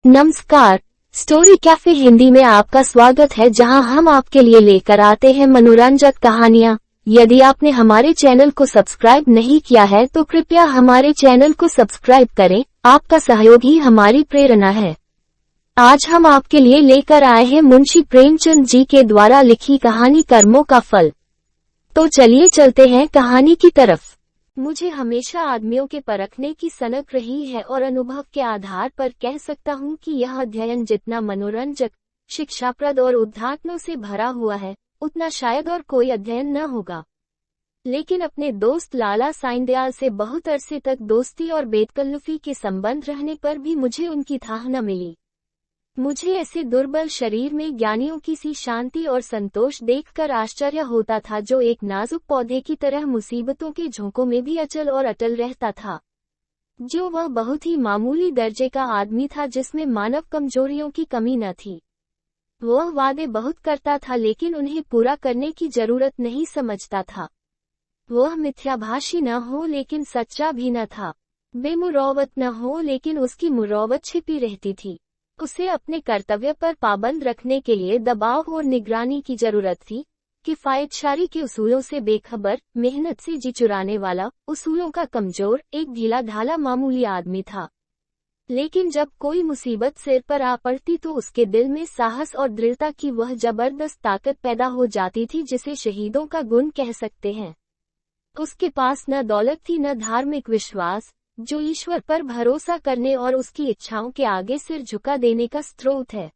नमस्कार। Story cafe Hindi में आपका स्वागत है, जहां हम आपके लिए लेकर आते हैं मनोरंजक कहानियां। यदि आपने हमारे चैनल को सब्सक्राइब नहीं किया है तो कृपया हमारे चैनल को सब्सक्राइब करें। आपका सहयोग ही हमारी प्रेरणा है। आज हम आपके लिए लेकर आए हैं मुंशी प्रेमचंद जी के द्वारा लिखी कहानी कर्मों का फल। तो चलिए चलते हैं कहानी की तरफ। मुझे हमेशा आदमियों के परखने की सनक रही है और अनुभव के आधार पर कह सकता हूँ कि यह अध्ययन जितना मनोरंजक, शिक्षाप्रद और उद्घाटनों से भरा हुआ है, उतना शायद और कोई अध्ययन न होगा। लेकिन अपने दोस्त लाला साइंदयाल से बहुत अरसे तक दोस्ती और बेतकल्लुफी के संबंध रहने पर भी मुझे उनकी थाह न मिली। मुझे ऐसे दुर्बल शरीर में ज्ञानियों की सी शांति और संतोष देखकर आश्चर्य होता था, जो एक नाजुक पौधे की तरह मुसीबतों के झोंकों में भी अचल और अटल रहता था। जो वह बहुत ही मामूली दर्जे का आदमी था, जिसमें मानव कमजोरियों की कमी न थी। वह वादे बहुत करता था, लेकिन उन्हें पूरा करने की जरूरत नहीं समझता था। वह मिथ्याभाषी न हो, लेकिन सच्चा भी न था। बेमुरौवत न हो, लेकिन उसकी मुरौवत छिपी रहती थी। उसे अपने कर्तव्य पर पाबंद रखने के लिए दबाव और निगरानी की जरूरत थी। किफायतशारी के उसूलों से बेखबर, मेहनत से जी चुराने वाला, उसूलों का कमजोर, एक ढीला ढाला मामूली आदमी था। लेकिन जब कोई मुसीबत सिर पर आ पड़ती तो उसके दिल में साहस और दृढ़ता की वह जबरदस्त ताकत पैदा हो जाती थी, जिसे शहीदों का गुण कह सकते हैं। उसके पास न दौलत थी न धार्मिक विश्वास, जो ईश्वर पर भरोसा करने और उसकी इच्छाओं के आगे सिर झुका देने का स्रोत है।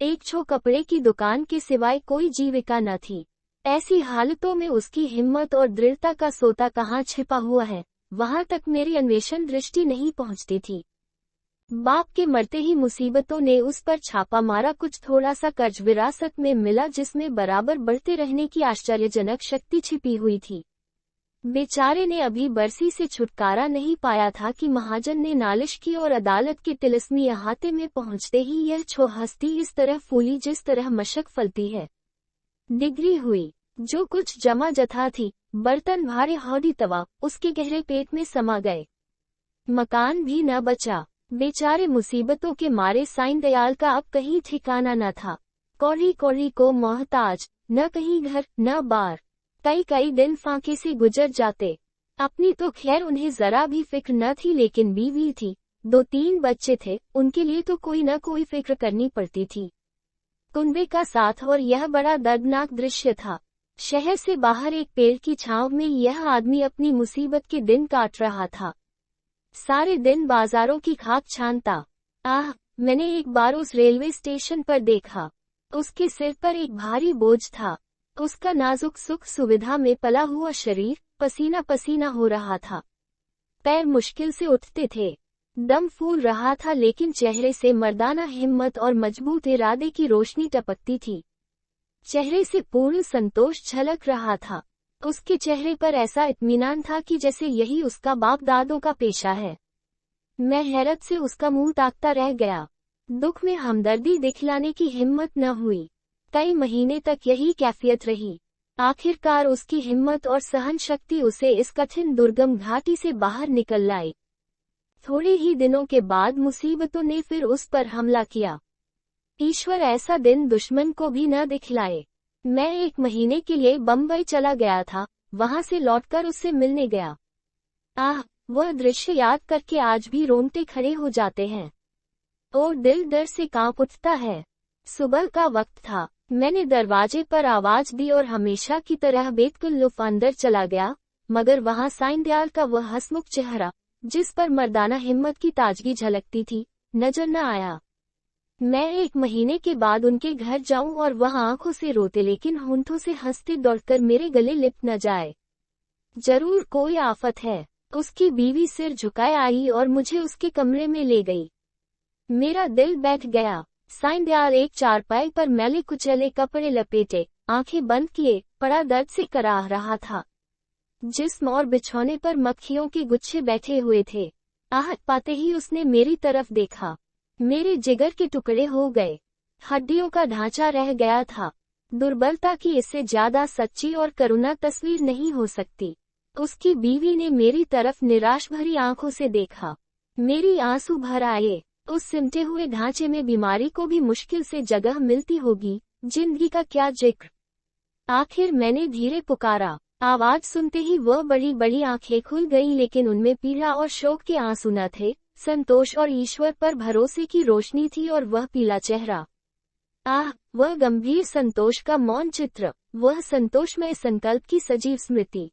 एक छो कपड़े की दुकान के सिवाय कोई जीविका न थी। ऐसी हालतों में उसकी हिम्मत और दृढ़ता का सोता कहाँ छिपा हुआ है, वहां तक मेरी अन्वेषण दृष्टि नहीं पहुंचती थी। बाप के मरते ही मुसीबतों ने उस पर छापा मारा। कुछ थोड़ा सा कर्ज विरासत में मिला, जिसमें बराबर बढ़ते रहने की आश्चर्यजनक शक्ति छिपी हुई थी। बेचारे ने अभी बरसी से छुटकारा नहीं पाया था कि महाजन ने नालिश की और अदालत के तिलिस्मी अहाते में पहुंचते ही यह छो हस्ती इस तरह फूली जिस तरह मशक फलती है। डिग्री हुई। जो कुछ जमा जथा थी, बर्तन भारे हौदी तवा, उसके गहरे पेट में समा गए। मकान भी न बचा। बेचारे मुसीबतों के मारे साइंदयाल का अब कहीं ठिकाना न था। कौड़ी कौड़ी को मोहताज, न कहीं घर न बार। कई दिन फांके से गुजर जाते। अपनी तो खैर उन्हें जरा भी फिक्र न थी, लेकिन बीवी थी, 2-3 बच्चे थे, उनके लिए तो कोई न कोई फिक्र करनी पड़ती थी। कुनबे का साथ, और यह बड़ा दर्दनाक दृश्य था। शहर से बाहर एक पेड़ की छांव में यह आदमी अपनी मुसीबत के दिन काट रहा था। सारे दिन बाजारों की खाक छानता। मैंने एक बार उस रेलवे स्टेशन पर देखा। उसके सिर पर एक भारी बोझ था। उसका नाजुक सुख सुविधा में पला हुआ शरीर पसीना पसीना हो रहा था। पैर मुश्किल से उठते थे। दम फूल रहा था, लेकिन चेहरे से मर्दाना हिम्मत और मजबूत इरादे की रोशनी टपकती थी। चेहरे से पूर्ण संतोष झलक रहा था। उसके चेहरे पर ऐसा इत्मीनान था कि जैसे यही उसका बाप दादों का पेशा है। मैं हैरत से उसका मुंह ताकता रह गया। दुख में हमदर्दी दिखलाने की हिम्मत न हुई। कई महीने तक यही कैफियत रही। आखिरकार उसकी हिम्मत और सहन शक्ति उसे इस कठिन दुर्गम घाटी से बाहर निकल लाई। थोड़े ही दिनों के बाद मुसीबतों ने फिर उस पर हमला किया। ईश्वर ऐसा दिन दुश्मन को भी न दिखलाए। मैं 1 महीने के लिए बम्बई चला गया था। वहां से लौटकर उससे मिलने गया। वह दृश्य याद करके आज भी रोंगटे खड़े हो जाते हैं और दिल डर से कांप उठता है। सुबह का वक्त था। मैंने दरवाजे पर आवाज दी और हमेशा की तरह बेतकल्लुफ अंदर चला गया, मगर वहां साइंदयाल का वह हंसमुख चेहरा, जिस पर मर्दाना हिम्मत की ताजगी झलकती थी, नजर न आया। मैं 1 महीने के बाद उनके घर जाऊं और वह आंखों से रोते लेकिन होंठों से हंसते दौड़कर मेरे गले लिप न जाए। जरूर कोई आफत है। उसकी बीवी सिर झुकाए आई और मुझे उसके कमरे में ले गई। मेरा दिल बैठ गया। साइंदयाल एक चारपाई पर मैले कुचले कपड़े लपेटे, आंखें बंद किए, बड़ा दर्द से कराह रहा था। जिस्म और बिछौने पर मक्खियों के गुच्छे बैठे हुए थे। आहट पाते ही उसने मेरी तरफ देखा। मेरे जिगर के टुकड़े हो गए। हड्डियों का ढांचा रह गया था। दुर्बलता की इससे ज्यादा सच्ची और करुणा तस्वीर नहीं हो सकती। उसकी बीवी ने मेरी तरफ निराश भरी आंखों से देखा। मेरी आंसू भर आए। उस सिमटे हुए ढांचे में बीमारी को भी मुश्किल से जगह मिलती होगी, जिंदगी का क्या जिक्र। आखिर मैंने धीरे पुकारा। आवाज सुनते ही वह बड़ी बड़ी आंखें खुल गईं, लेकिन उनमें पीड़ा और शोक के आंसू न थे, संतोष और ईश्वर पर भरोसे की रोशनी थी। और वह पीला चेहरा, आह, वह गंभीर संतोष का मौन चित्र, वह संतोषमय संकल्प की सजीव स्मृति।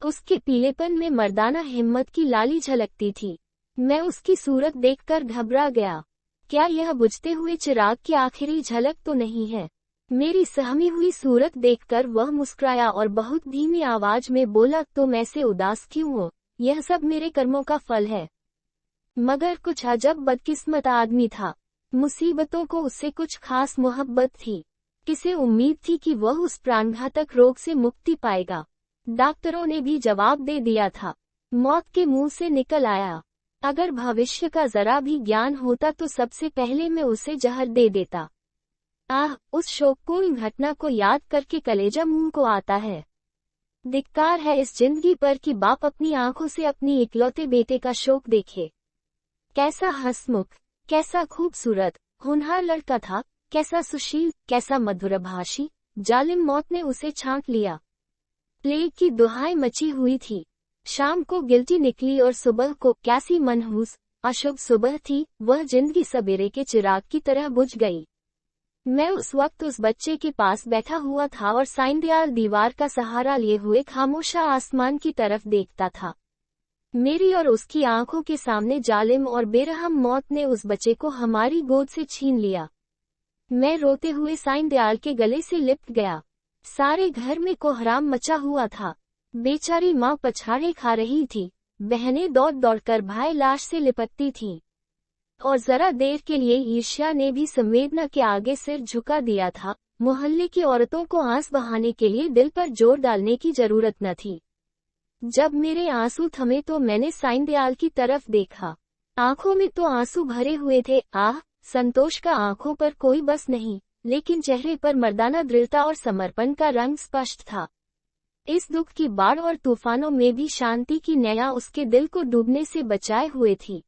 उसके पीलेपन में मर्दाना हिम्मत की लाली झलकती थी। मैं उसकी सूरत देखकर घबरा गया। क्या यह बुझते हुए चिराग की आखिरी झलक तो नहीं है? मेरी सहमी हुई सूरत देखकर वह मुस्कुराया और बहुत धीमी आवाज में बोला, तुम ऐसे उदास क्यों हो? यह सब मेरे कर्मों का फल है। मगर कुछ अजब बदकिस्मत आदमी था। मुसीबतों को उससे कुछ खास मोहब्बत थी। किसे उम्मीद थी कि वह उस प्राणघातक रोग से मुक्ति पाएगा? डॉक्टरों ने भी जवाब दे दिया था। मौत के मुंह से निकल आया। अगर भविष्य का जरा भी ज्ञान होता तो सबसे पहले मैं उसे जहर दे देता। आह, उस शोकपूर्ण घटना को याद करके कलेजा मुंह को आता है। धिक्कार है इस जिंदगी पर कि बाप अपनी आंखों से अपनी इकलौते बेटे का शोक देखे। कैसा हंसमुख, कैसा खूबसूरत, होनहार लड़का था, कैसा सुशील, कैसा मधुरभाषी। जालिम मौत ने उसे छांट लिया। प्लेग की दुहाई मची हुई थी। शाम को गिल्टी निकली और सुबह को कैसी मनहूस अशुभ सुबह थी। वह जिंदगी सवेरे के चिराग की तरह बुझ गई। मैं उस वक्त उस बच्चे के पास बैठा हुआ था और साइंदयाल दीवार का सहारा लिए हुए खामोशा आसमान की तरफ देखता था। मेरी और उसकी आंखों के सामने जालिम और बेरहम मौत ने उस बच्चे को हमारी गोद से छीन लिया। मैं रोते हुए साइंदयाल के गले से लिपट गया। सारे घर में कोहराम मचा हुआ था। बेचारी माँ पछाड़े खा रही थी, बहनें दौड़ दौड़कर भाई लाश से लिपटती थीं। और जरा देर के लिए ईर्ष्या ने भी संवेदना के आगे सिर झुका दिया था। मोहल्ले की औरतों को आंस बहाने के लिए दिल पर जोर डालने की जरूरत न थी। जब मेरे आंसू थमे तो मैंने साइंदयाल की तरफ देखा। आंखों में तो आंसू भरे हुए थे। आह, संतोष का आंखों पर कोई बस नहीं, लेकिन चेहरे पर मर्दाना दृढ़ता और समर्पण का रंग स्पष्ट था। इस दुख की बाढ़ और तूफानों में भी शांति की नया उसके दिल को डूबने से बचाए हुए थी।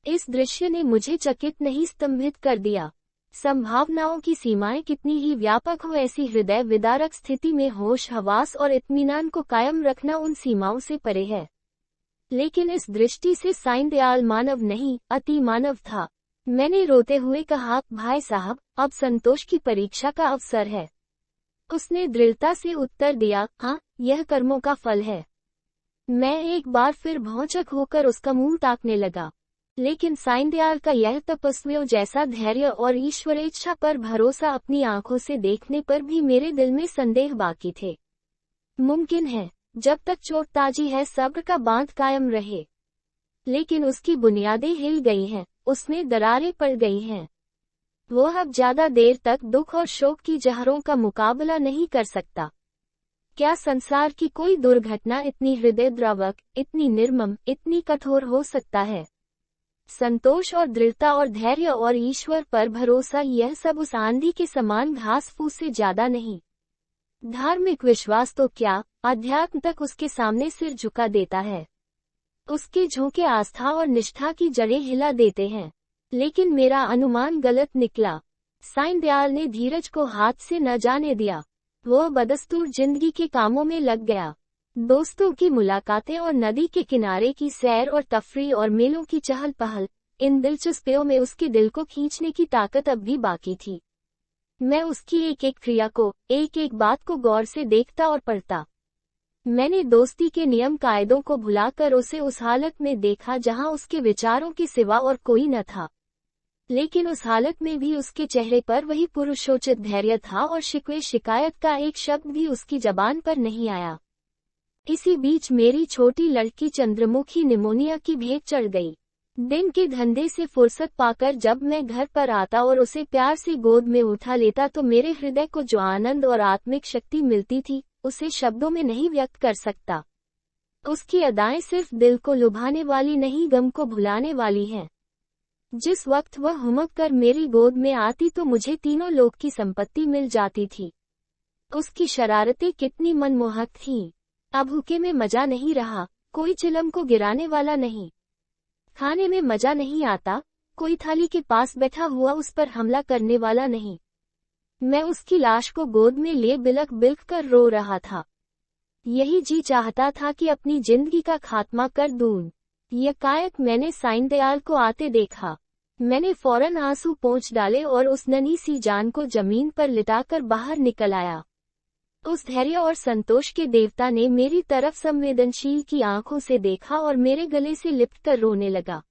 इस दृश्य ने मुझे चकित नहीं स्तंभित कर दिया। संभावनाओं की सीमाएं कितनी ही व्यापक हो, ऐसी हृदय विदारक स्थिति में होश हवास और इत्मीनान को कायम रखना उन सीमाओं से परे है। लेकिन इस दृष्टि से साइंदयाल मानव नहीं, अति मानव था। मैंने रोते हुए कहा, भाई साहब, अब संतोष की परीक्षा का अवसर है। उसने दृढ़ता से उत्तर दिया, हाँ, यह कर्मों का फल है। मैं एक बार फिर भौचक होकर उसका मुंह ताकने लगा। लेकिन साइंदयाल का यह तपस्वियों जैसा धैर्य और ईश्वरेच्छा पर भरोसा अपनी आंखों से देखने पर भी मेरे दिल में संदेह बाकी थे। मुमकिन है, जब तक चोट ताजी है सब्र का बांध कायम रहे। लेकिन उसकी बुनियादें हिल गई हैं, उसमें दरारें पड़ गई हैं। वो अब ज्यादा देर तक दुख और शोक की जहरों का मुकाबला नहीं कर सकता। क्या संसार की कोई दुर्घटना इतनी हृदय द्रावक, इतनी निर्मम, इतनी कठोर हो सकता है? संतोष और दृढ़ता और धैर्य और ईश्वर पर भरोसा, यह सब उस आंधी के समान घास फूस से ज्यादा नहीं। धार्मिक विश्वास तो क्या, अध्यात्म तक उसके सामने सिर झुका देता है। उसके झोंके आस्था और निष्ठा की जड़ें हिला देते हैं। लेकिन मेरा अनुमान गलत निकला। साइंदयाल ने धीरज को हाथ से न जाने दिया। वह बदस्तूर जिंदगी के कामों में लग गया। दोस्तों की मुलाकातें और नदी के किनारे की सैर और तफरीह और मेलों की चहल पहल, इन दिलचस्पियों में उसके दिल को खींचने की ताकत अब भी बाकी थी। मैं उसकी एक एक क्रिया को, एक एक बात को गौर से देखता और पढ़ता। मैंने दोस्ती के नियम कायदों को भुलाकर उसे उस हालत में देखा जहां उसके विचारों के सिवा और कोई न था। लेकिन उस हालत में भी उसके चेहरे पर वही पुरुषोचित धैर्य था और शिकवे शिकायत का एक शब्द भी उसकी जबान पर नहीं आया। इसी बीच मेरी छोटी लड़की चंद्रमुखी निमोनिया की भेंट चढ़ गई। दिन के धंधे से फुर्सत पाकर जब मैं घर पर आता और उसे प्यार से गोद में उठा लेता तो मेरे हृदय को जो आनंद और आत्मिक शक्ति मिलती थी, उसे शब्दों में नहीं व्यक्त कर सकता। उसकी अदाएं सिर्फ दिल को लुभाने वाली नहीं, गम को भुलाने वाली हैं। जिस वक्त वह हुमक कर मेरी गोद में आती तो मुझे तीनों लोक की संपत्ति मिल जाती थी। उसकी शरारतें कितनी मनमोहक थीं। अब हुक्के में मजा नहीं रहा, कोई चिलम को गिराने वाला नहीं। खाने में मजा नहीं आता, कोई थाली के पास बैठा हुआ उस पर हमला करने वाला नहीं। मैं उसकी लाश को गोद में लिए बिलख बिलख कर रो रहा था। यही जी चाहता था कि अपनी जिंदगी का खात्मा कर दूं। यकायक मैंने साईं दयाल को आते देखा। मैंने फौरन आंसू पोंछ डाले और उस नन्ही सी जान को जमीन पर लिटाकर बाहर निकल आया। उस धैर्य और संतोष के देवता ने मेरी तरफ संवेदनशील की आंखों से देखा और मेरे गले से लिपटकर रोने लगा।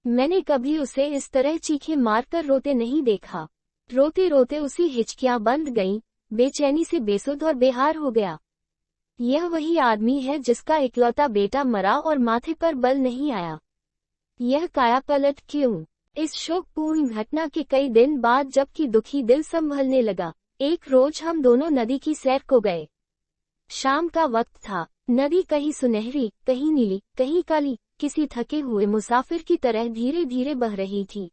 मैंने कभी उसे इस तरह चीखें मारकर रोते नहीं देखा। रोते रोते उसी हिचकियां बंद गईं, बेचैनी से बेसुध और बेहार हो गया। यह वही आदमी है जिसका इकलौता बेटा मरा और माथे पर बल नहीं आया। यह कायापलट क्यों? इस शोकपूर्ण घटना के कई दिन बाद जबकि दुखी दिल संभलने लगा, एक रोज हम दोनों नदी की सैर को गए। शाम का वक्त था। नदी कहीं सुनहरी, कहीं नीली, कहीं काली, किसी थके हुए मुसाफिर की तरह धीरे धीरे बह रही थी।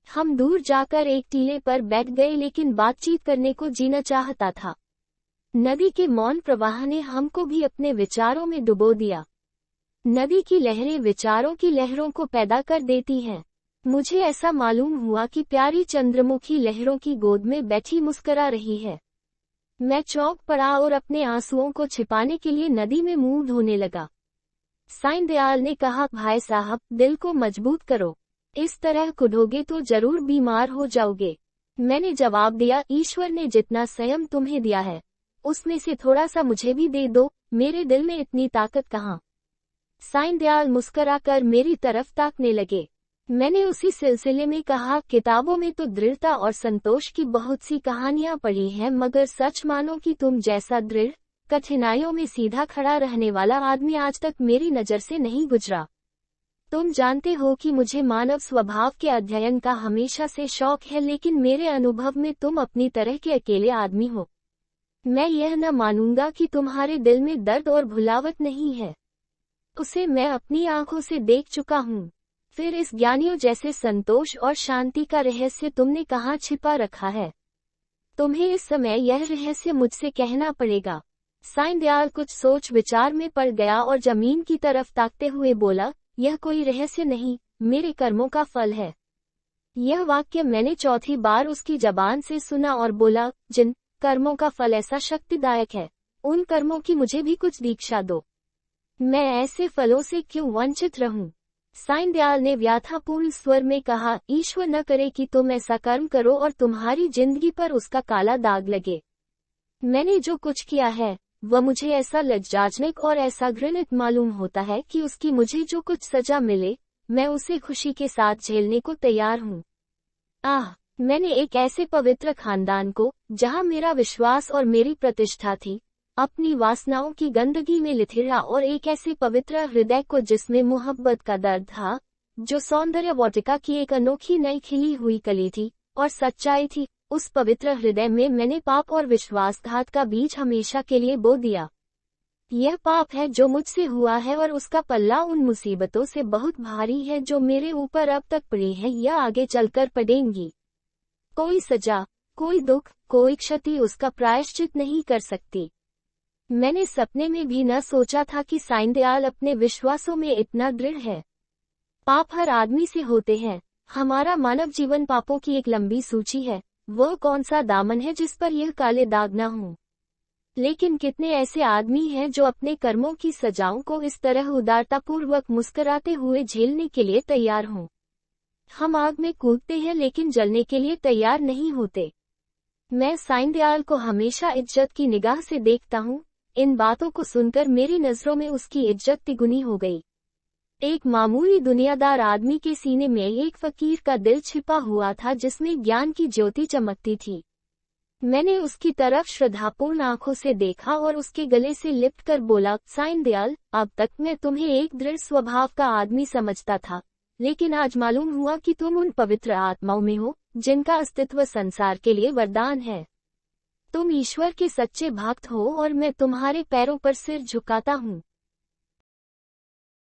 हम दूर जाकर एक टीले पर बैठ गए लेकिन बातचीत करने को जीना चाहता था। नदी के मौन प्रवाह ने हमको भी अपने विचारों में डुबो दिया। नदी की लहरें विचारों की लहरों को पैदा कर देती हैं। मुझे ऐसा मालूम हुआ कि प्यारी चंद्रमुखी लहरों की गोद में बैठी मुस्करा रही है। मैं चौंक पड़ा और अपने आंसुओं को छिपाने के लिए नदी में मुंह धोने लगा। साईं दयाल ने कहा, भाई साहब, दिल को मजबूत करो, इस तरह कुढ़ोगे तो जरूर बीमार हो जाओगे। मैंने जवाब दिया, ईश्वर ने जितना संयम तुम्हें दिया है उसमें से थोड़ा सा मुझे भी दे दो, मेरे दिल में इतनी ताकत कहाँ। साईं दयाल मुस्कुराकर मेरी तरफ ताकने लगे। मैंने उसी सिलसिले में कहा, किताबों में तो दृढ़ता और संतोष की बहुत सी कहानियां पढ़ी हैं, मगर सच मानो कि तुम जैसा दृढ़, कठिनाइयों में सीधा खड़ा रहने वाला आदमी आज तक मेरी नजर से नहीं गुजरा। तुम जानते हो कि मुझे मानव स्वभाव के अध्ययन का हमेशा से शौक है, लेकिन मेरे अनुभव में तुम अपनी तरह के अकेले आदमी हो। मैं यह न मानूंगा कि तुम्हारे दिल में दर्द और भुलावट नहीं है। उसे मैं अपनी आंखों से देख चुका हूँ। फिर इस ज्ञानियों जैसे संतोष और शांति का रहस्य तुमने कहाँ छिपा रखा है? तुम्हें इस समय यह रहस्य मुझसे कहना पड़ेगा। साईं दयाल कुछ सोच विचार में पड़ गया और जमीन की तरफ ताकते हुए बोला, यह कोई रहस्य नहीं, मेरे कर्मों का फल है। यह वाक्य मैंने चौथी बार उसकी जबान से सुना और बोला, जिन कर्मों का फल ऐसा शक्तिदायक है, उन कर्मों की मुझे भी कुछ दीक्षा दो। मैं ऐसे फलों से क्यों वंचित रहूं? साईं दयाल ने व्याथापूर्ण स्वर में कहा, ईश्वर न करे कि तुम ऐसा कर्म करो और तुम्हारी जिंदगी पर उसका काला दाग लगे। मैंने जो कुछ किया है वह मुझे ऐसा लज्जाजनक और ऐसा घृणित मालूम होता है कि उसकी मुझे जो कुछ सजा मिले, मैं उसे खुशी के साथ झेलने को तैयार हूँ। मैंने एक ऐसे पवित्र खानदान को, जहाँ मेरा विश्वास और मेरी प्रतिष्ठा थी, अपनी वासनाओं की गंदगी में लिथिड़ा, और एक ऐसे पवित्र हृदय को जिसमें मोहब्बत का दर्द था, जो सौंदर्य वाटिका की एक अनोखी नई खिली हुई कली थी और सच्चाई थी, उस पवित्र हृदय में मैंने पाप और विश्वासघात का बीज हमेशा के लिए बो दिया। यह पाप है जो मुझसे हुआ है और उसका पल्ला उन मुसीबतों से बहुत भारी है जो मेरे ऊपर अब तक पड़ी है या आगे चलकर पड़ेंगी। कोई सजा, कोई दुख, कोई क्षति उसका प्रायश्चित नहीं कर सकती। मैंने सपने में भी न सोचा था कि साईं दयाल अपने विश्वासों में इतना दृढ़ है। पाप हर आदमी से होते हैं। हमारा मानव जीवन पापों की एक लंबी सूची है। वो कौन सा दामन है जिस पर यह काले दाग न हों? लेकिन कितने ऐसे आदमी हैं जो अपने कर्मों की सजाओं को इस तरह उदारतापूर्वक मुस्कुराते हुए झेलने के लिए तैयार हों। हम आग में कूदते हैं लेकिन जलने के लिए तैयार नहीं होते। मैं साईं दयाल को हमेशा इज्जत की निगाह से देखता हूँ। इन बातों को सुनकर मेरी नजरों में उसकी इज्जत तिगुनी हो गई। एक मामूली दुनियादार आदमी के सीने में एक फकीर का दिल छिपा हुआ था जिसमें ज्ञान की ज्योति चमकती थी। मैंने उसकी तरफ श्रद्धापूर्ण आंखों से देखा और उसके गले से लिपटकर बोला, साईं दयाल, अब तक मैं तुम्हें एक दृढ़ स्वभाव का आदमी समझता था, लेकिन आज मालूम हुआ कि तुम उन पवित्र आत्माओं में हो जिनका अस्तित्व संसार के लिए वरदान है। तुम ईश्वर के सच्चे भक्त हो और मैं तुम्हारे पैरों पर सिर झुकाता हूँ।